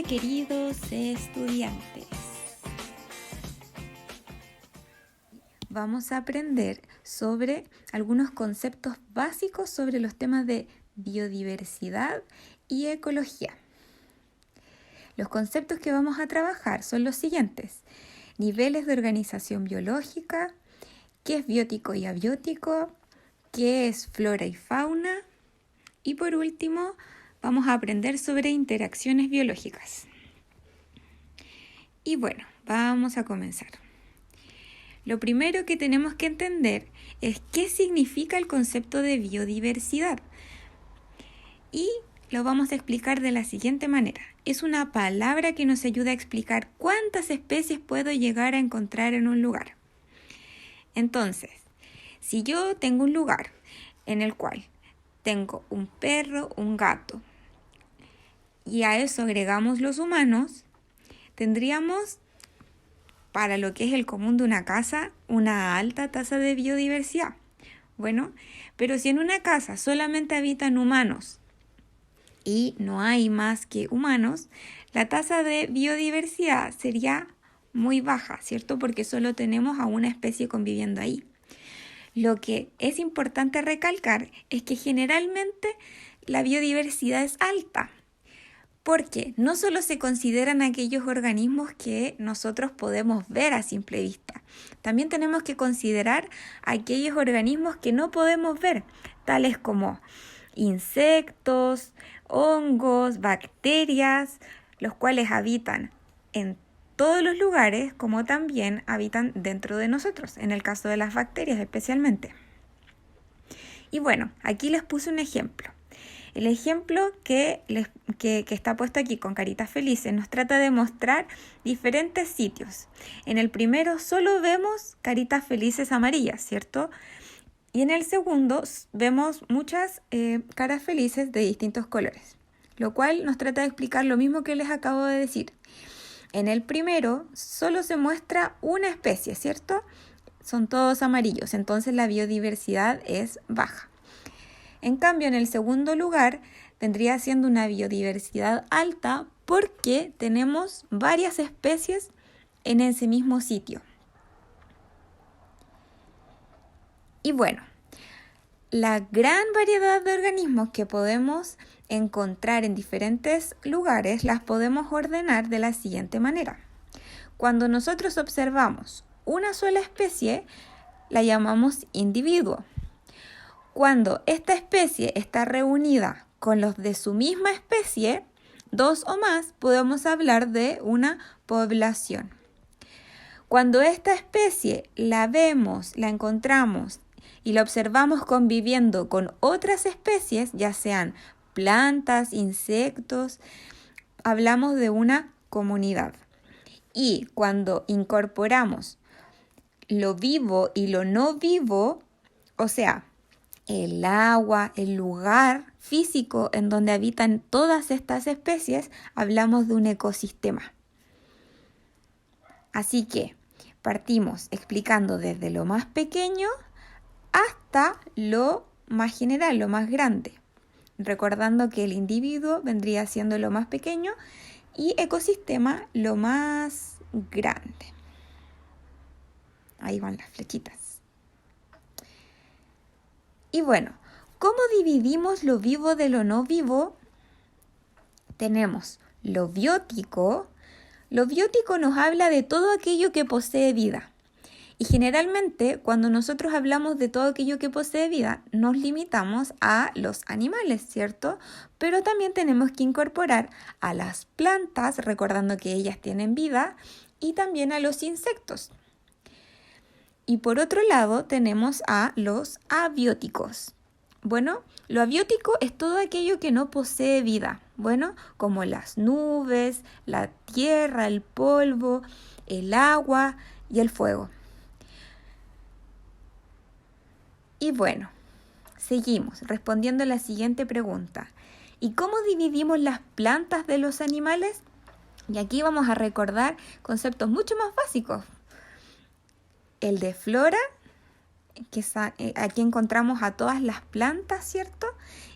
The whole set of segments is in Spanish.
Hola queridos estudiantes. Vamos a aprender sobre algunos conceptos básicos sobre los temas de biodiversidad y ecología. Los conceptos que vamos a trabajar son los siguientes: niveles de organización biológica, qué es biótico y abiótico, qué es flora y fauna, y por último vamos a aprender sobre interacciones biológicas. Y bueno, vamos a comenzar. Lo primero que tenemos que entender es qué significa el concepto de biodiversidad. Y lo vamos a explicar de la siguiente manera. Es una palabra que nos ayuda a explicar cuántas especies puedo llegar a encontrar en un lugar. Entonces, si yo tengo un lugar en el cual tengo un perro, un gato, y a eso agregamos los humanos, tendríamos, para lo que es el común de una casa, una alta tasa de biodiversidad. Bueno, pero si en una casa solamente habitan humanos y no hay más que humanos, la tasa de biodiversidad sería muy baja, ¿cierto? Porque solo tenemos a una especie conviviendo ahí. Lo que es importante recalcar es que generalmente la biodiversidad es alta, porque no solo se consideran aquellos organismos que nosotros podemos ver a simple vista, también tenemos que considerar aquellos organismos que no podemos ver, tales como insectos, hongos, bacterias, los cuales habitan en todos los lugares, como también habitan dentro de nosotros, en el caso de las bacterias especialmente. Y bueno, aquí les puse un ejemplo. El ejemplo que está puesto aquí con caritas felices nos trata de mostrar diferentes sitios. En el primero solo vemos caritas felices amarillas, ¿cierto? Y en el segundo vemos muchas caras felices de distintos colores, lo cual nos trata de explicar lo mismo que les acabo de decir. En el primero solo se muestra una especie, ¿cierto? Son todos amarillos, entonces la biodiversidad es baja. En cambio, en el segundo lugar vendría siendo una biodiversidad alta porque tenemos varias especies en ese mismo sitio. Y bueno, la gran variedad de organismos que podemos encontrar en diferentes lugares las podemos ordenar de la siguiente manera. Cuando nosotros observamos una sola especie, la llamamos individuo. Cuando esta especie está reunida con los de su misma especie, dos o más, podemos hablar de una población. Cuando esta especie la vemos, la encontramos y la observamos conviviendo con otras especies, ya sean plantas, insectos, hablamos de una comunidad. Y cuando incorporamos lo vivo y lo no vivo, o sea, el agua, el lugar físico en donde habitan todas estas especies, hablamos de un ecosistema. Así que partimos explicando desde lo más pequeño hasta lo más general, lo más grande, recordando que el individuo vendría siendo lo más pequeño y ecosistema lo más grande. Ahí van las flechitas. Y bueno, ¿cómo dividimos lo vivo de lo no vivo? Tenemos lo biótico. Lo biótico nos habla de todo aquello que posee vida. Y generalmente, cuando nosotros hablamos de todo aquello que posee vida, nos limitamos a los animales, ¿cierto? Pero también tenemos que incorporar a las plantas, recordando que ellas tienen vida, y también a los insectos. Y por otro lado, tenemos a los abióticos. Bueno, lo abiótico es todo aquello que no posee vida. Bueno, como las nubes, la tierra, el polvo, el agua y el fuego. Y bueno, seguimos respondiendo a la siguiente pregunta. ¿Y cómo dividimos las plantas de los animales? Y aquí vamos a recordar conceptos mucho más básicos. El de flora, que aquí encontramos a todas las plantas, ¿cierto?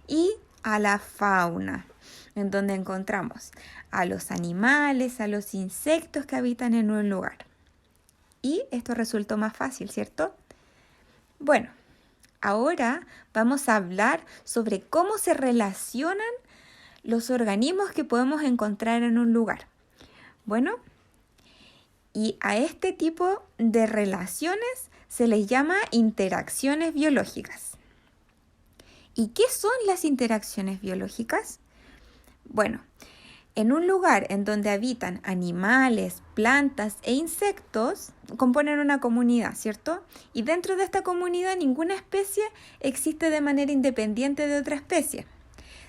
Y a la fauna. en donde encontramos a los animales, a los insectos que habitan en un lugar. Y esto resultó más fácil, ¿cierto? Bueno, ahora vamos a hablar sobre cómo se relacionan los organismos que podemos encontrar en un lugar. Bueno, y a este tipo de relaciones se les llama interacciones biológicas. ¿Y qué son las interacciones biológicas? Bueno, en un lugar en donde habitan animales, plantas e insectos, componen una comunidad, ¿cierto? Y dentro de esta comunidad ninguna especie existe de manera independiente de otra especie.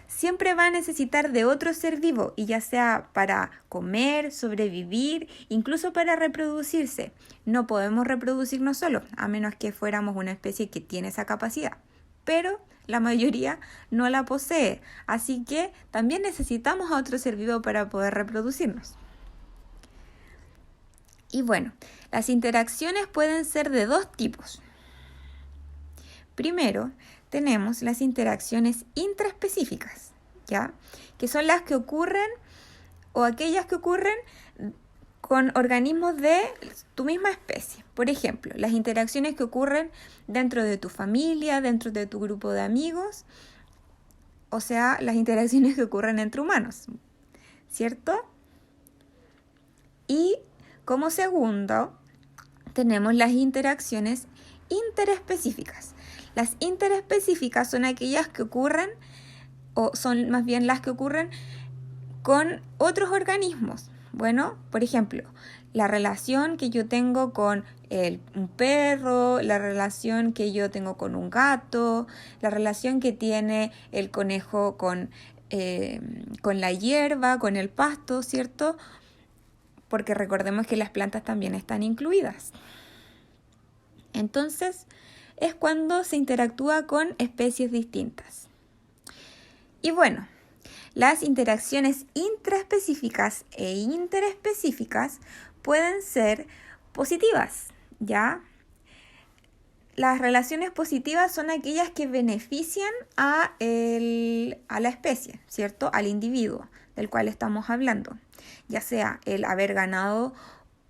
Siempre va a necesitar de otro ser vivo, y ya sea para comer, sobrevivir, incluso para reproducirse. No podemos reproducirnos solos, a menos que fuéramos una especie que tiene esa capacidad. Pero la mayoría no la posee, así que también necesitamos a otro ser vivo para poder reproducirnos. Y bueno, las interacciones pueden ser de dos tipos. Primero, tenemos las interacciones intraespecíficas, ¿ya? Que son las que ocurren o aquellas que ocurren con organismos de tu misma especie. Por ejemplo, las interacciones que ocurren dentro de tu familia, dentro de tu grupo de amigos, o sea, las interacciones que ocurren entre humanos, ¿cierto? Y como segundo, tenemos las interacciones interespecíficas. Las interespecíficas son aquellas que ocurren, o son más bien las que ocurren con otros organismos. Bueno, por ejemplo, la relación que yo tengo con un perro, la relación que yo tengo con un gato, la relación que tiene el conejo con la hierba, con el pasto, ¿cierto? Porque recordemos que las plantas también están incluidas. Entonces, es cuando se interactúa con especies distintas. Y bueno, las interacciones intraespecíficas e interespecíficas pueden ser positivas, ¿ya? Las relaciones positivas son aquellas que benefician a la especie, ¿cierto? Al individuo del cual estamos hablando, ya sea el haber ganado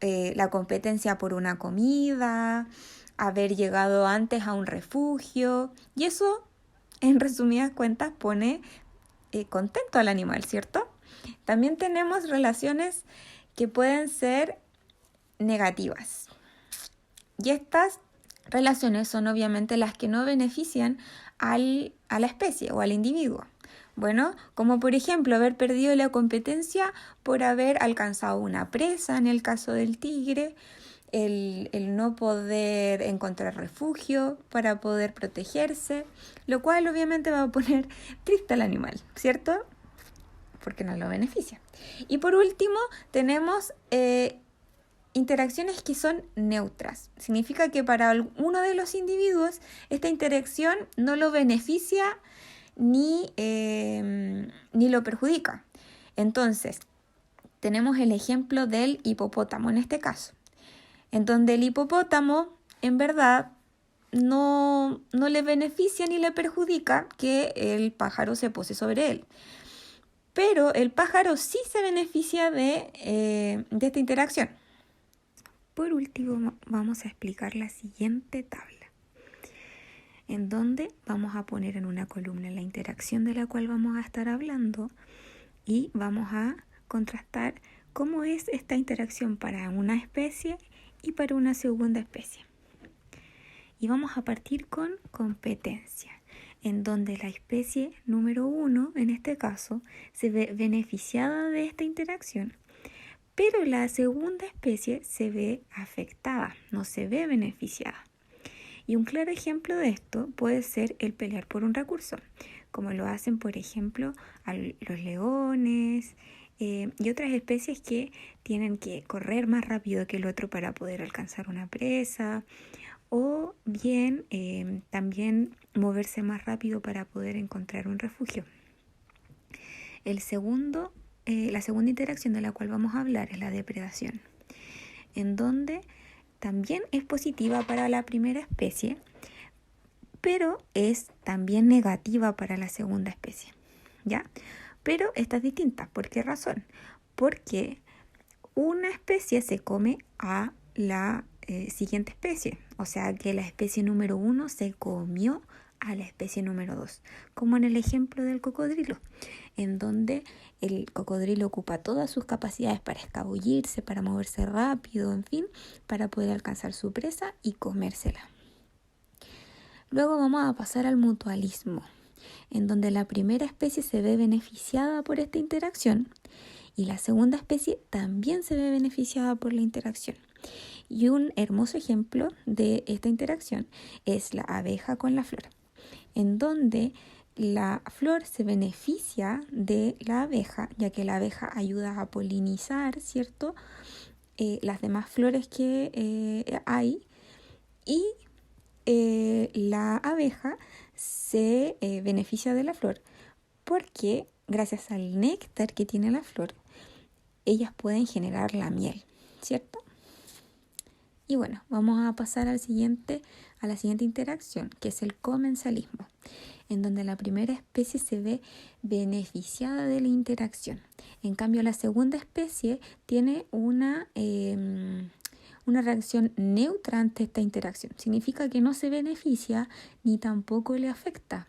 la competencia por una comida, haber llegado antes a un refugio, y eso, en resumidas cuentas, pone contento al animal, ¿cierto? También tenemos relaciones que pueden ser negativas, y estas relaciones son obviamente las que no benefician a la especie o al individuo. Bueno, como por ejemplo haber perdido la competencia por haber alcanzado una presa, en el caso del tigre, el no poder encontrar refugio para poder protegerse, lo cual obviamente va a poner triste al animal, ¿cierto? Porque no lo beneficia. Y por último, tenemos interacciones que son neutras. Significa que para uno de los individuos esta interacción no lo beneficia ni lo perjudica. Entonces, tenemos el ejemplo del hipopótamo en este caso, en donde el hipopótamo en verdad no le beneficia ni le perjudica que el pájaro se pose sobre él. Pero el pájaro sí se beneficia de esta interacción. Por último, vamos a explicar la siguiente tabla, en donde vamos a poner en una columna la interacción de la cual vamos a estar hablando y vamos a contrastar cómo es esta interacción para una especie y para una segunda especie. Y vamos a partir con competencia, en donde la especie número 1, en este caso, se ve beneficiada de esta interacción, pero la segunda especie se ve afectada, no se ve beneficiada. Y un claro ejemplo de esto puede ser el pelear por un recurso, como lo hacen, por ejemplo, los leones y otras especies que tienen que correr más rápido que el otro para poder alcanzar una presa, o bien también moverse más rápido para poder encontrar un refugio. La segunda interacción de la cual vamos a hablar es la depredación, en donde también es positiva para la primera especie, pero es también negativa para la segunda especie, ¿ya? Pero esta es distinta. ¿Por qué razón? Porque una especie se come a la siguiente especie. O sea que la especie número 1 se comió a la especie número 2. Como en el ejemplo del cocodrilo, en donde el cocodrilo ocupa todas sus capacidades para escabullirse, para moverse rápido, en fin, para poder alcanzar su presa y comérsela. Luego vamos a pasar al mutualismo, en donde la primera especie se ve beneficiada por esta interacción y la segunda especie también se ve beneficiada por la interacción. Y un hermoso ejemplo de esta interacción es la abeja con la flor, en donde la flor se beneficia de la abeja, ya que la abeja ayuda a polinizar, ¿cierto? Las demás flores que hay, y la abeja se beneficia de la flor porque gracias al néctar que tiene la flor, ellas pueden generar la miel, ¿cierto? Y bueno, vamos a pasar a la siguiente interacción, que es el comensalismo, en donde la primera especie se ve beneficiada de la interacción. En cambio, la segunda especie tiene una reacción neutra ante esta interacción. Significa que no se beneficia ni tampoco le afecta.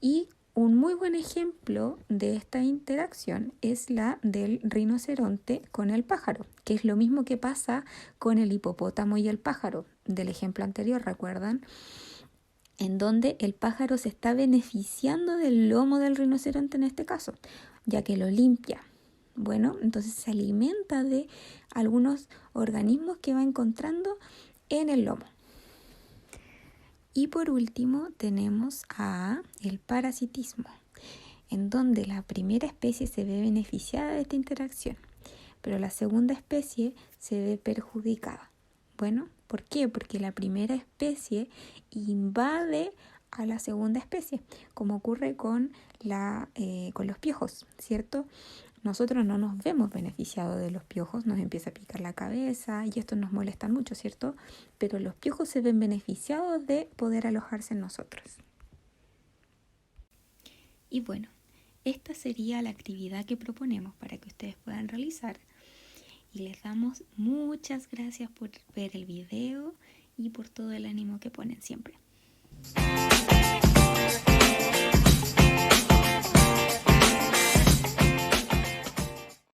Y un muy buen ejemplo de esta interacción es la del rinoceronte con el pájaro, que es lo mismo que pasa con el hipopótamo y el pájaro del ejemplo anterior, ¿recuerdan? En donde el pájaro se está beneficiando del lomo del rinoceronte en este caso, ya que lo limpia. Bueno, entonces se alimenta de algunos organismos que va encontrando en el lomo. Y por último tenemos el parasitismo, en donde la primera especie se ve beneficiada de esta interacción, pero la segunda especie se ve perjudicada. Bueno, ¿por qué? Porque la primera especie invade a la segunda especie, como ocurre con los piojos, ¿cierto? Nosotros no nos vemos beneficiados de los piojos, nos empieza a picar la cabeza y esto nos molesta mucho, ¿cierto? Pero los piojos se ven beneficiados de poder alojarse en nosotros. Y bueno, esta sería la actividad que proponemos para que ustedes puedan realizar. Y les damos muchas gracias por ver el video y por todo el ánimo que ponen siempre.